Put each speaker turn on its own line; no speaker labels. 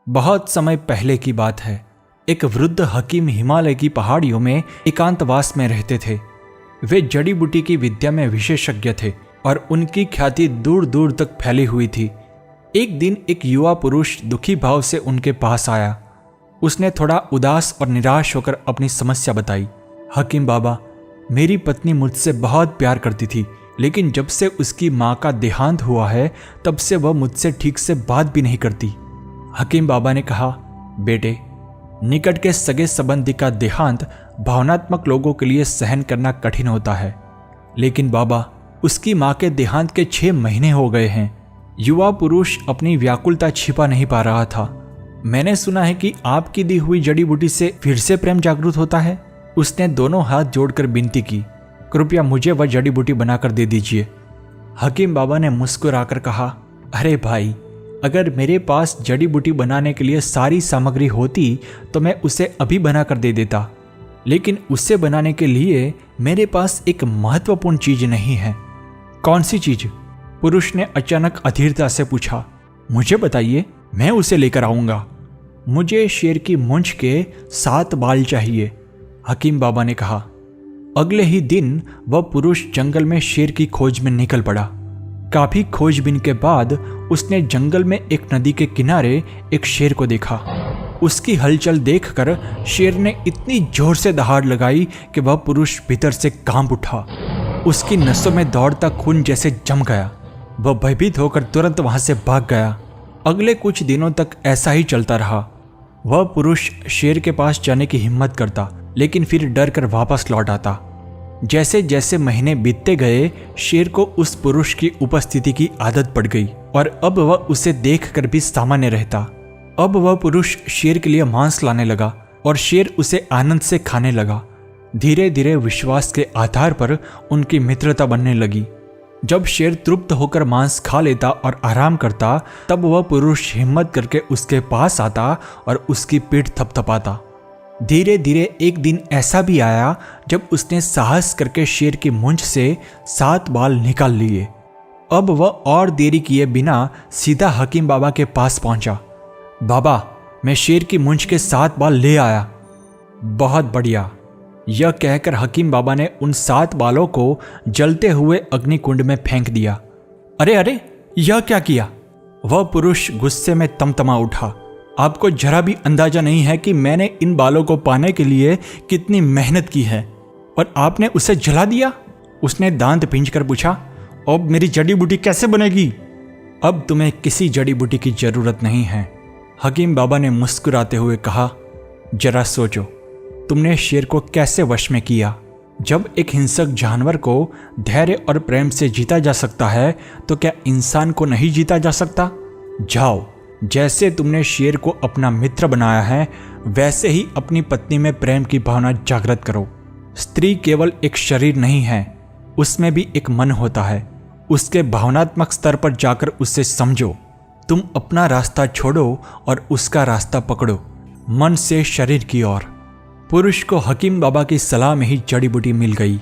बहुत समय पहले की बात है। एक वृद्ध हकीम हिमालय की पहाड़ियों में एकांतवास में रहते थे। वे जड़ी बूटी की विद्या में विशेषज्ञ थे और उनकी ख्याति दूर दूर तक फैली हुई थी। एक दिन एक युवा पुरुष दुखी भाव से उनके पास आया। उसने थोड़ा उदास और निराश होकर अपनी समस्या बताई। हकीम बाबा, मेरी पत्नी मुझसे बहुत प्यार करती थी, लेकिन जब से उसकी माँ का देहांत हुआ है तब से वह मुझसे ठीक से बात भी नहीं करती। हकीम बाबा ने कहा, बेटे, निकट के सगे संबंधी का देहांत भावनात्मक लोगों के लिए सहन करना कठिन होता है, लेकिन बाबा, उसकी माँ के देहांत के 6 महीने हो गए हैं। युवा पुरुष अपनी व्याकुलता छिपा नहीं पा रहा था। मैंने सुना है कि आपकी दी हुई जड़ी बूटी से फिर से प्रेम जागृत होता है। उसने दोनों हाथ जोड़कर विनती की, कृपया मुझे वह जड़ी बूटी बनाकर दे दीजिए। हकीम बाबा ने मुस्कुराकर कहा, अरे भाई, अगर मेरे पास जड़ी बूटी बनाने के लिए सारी सामग्री होती तो मैं उसे अभी बनाकर दे देता, लेकिन उसे बनाने के लिए मेरे पास एक महत्वपूर्ण चीज नहीं है। कौन सी चीज? पुरुष ने अचानक अधीरता से पूछा। मुझे बताइए, मैं उसे लेकर आऊंगा। मुझे शेर की मूंछ के 7 बाल चाहिए, हकीम बाबा ने कहा। अगले ही दिन वह पुरुष जंगल में शेर की खोज में निकल पड़ा। काफी खोजबीन के बाद उसने जंगल में एक नदी के किनारे एक शेर को देखा। उसकी हलचल देखकर शेर ने इतनी जोर से दहाड़ लगाई कि वह पुरुष भीतर से कांप उठा। उसकी नसों में दौड़ता खून जैसे जम गया। वह भयभीत होकर तुरंत वहां से भाग गया। अगले कुछ दिनों तक ऐसा ही चलता रहा। वह पुरुष शेर के पास जाने की हिम्मत करता, लेकिन फिर डर कर वापस लौट आता। जैसे जैसे महीने बीतते गए, शेर को उस पुरुष की उपस्थिति की आदत पड़ गई और अब वह उसे देखकर भी सामान्य रहता। अब वह पुरुष शेर के लिए मांस लाने लगा और शेर उसे आनंद से खाने लगा। धीरे धीरे विश्वास के आधार पर उनकी मित्रता बनने लगी। जब शेर तृप्त होकर मांस खा लेता और आराम करता, तब वह पुरुष हिम्मत करके उसके पास आता और उसकी पीठ थपथपाता। धीरे धीरे एक दिन ऐसा भी आया जब उसने साहस करके शेर की मूंछ से 7 बाल निकाल लिए। अब वह और देरी किए बिना सीधा हकीम बाबा के पास पहुंचा। बाबा, मैं शेर की मूंछ के 7 बाल ले आया। बहुत बढ़िया। यह कहकर हकीम बाबा ने उन 7 बालों को जलते हुए अग्निकुंड में फेंक दिया। अरे अरे, यह क्या किया? वह पुरुष गुस्से में तमतमा उठा। आपको जरा भी अंदाजा नहीं है कि मैंने इन बालों को पाने के लिए कितनी मेहनत की है, और आपने उसे जला दिया। उसने दांत पींचकर पूछा, अब मेरी जड़ी बूटी कैसे बनेगी? अब तुम्हें किसी जड़ी बूटी की जरूरत नहीं है, हकीम बाबा ने मुस्कुराते हुए कहा। जरा सोचो, तुमने शेर को कैसे वश में किया? जब एक हिंसक जानवर को धैर्य और प्रेम से जीता जा सकता है, तो क्या इंसान को नहीं जीता जा सकता? जाओ, जैसे तुमने शेर को अपना मित्र बनाया है, वैसे ही अपनी पत्नी में प्रेम की भावना जागृत करो। स्त्री केवल एक शरीर नहीं है, उसमें भी एक मन होता है। उसके भावनात्मक स्तर पर जाकर उससे समझो। तुम अपना रास्ता छोड़ो और उसका रास्ता पकड़ो, मन से शरीर की ओर। पुरुष को हकीम बाबा की सलाह में ही जड़ी बूटी मिल गई।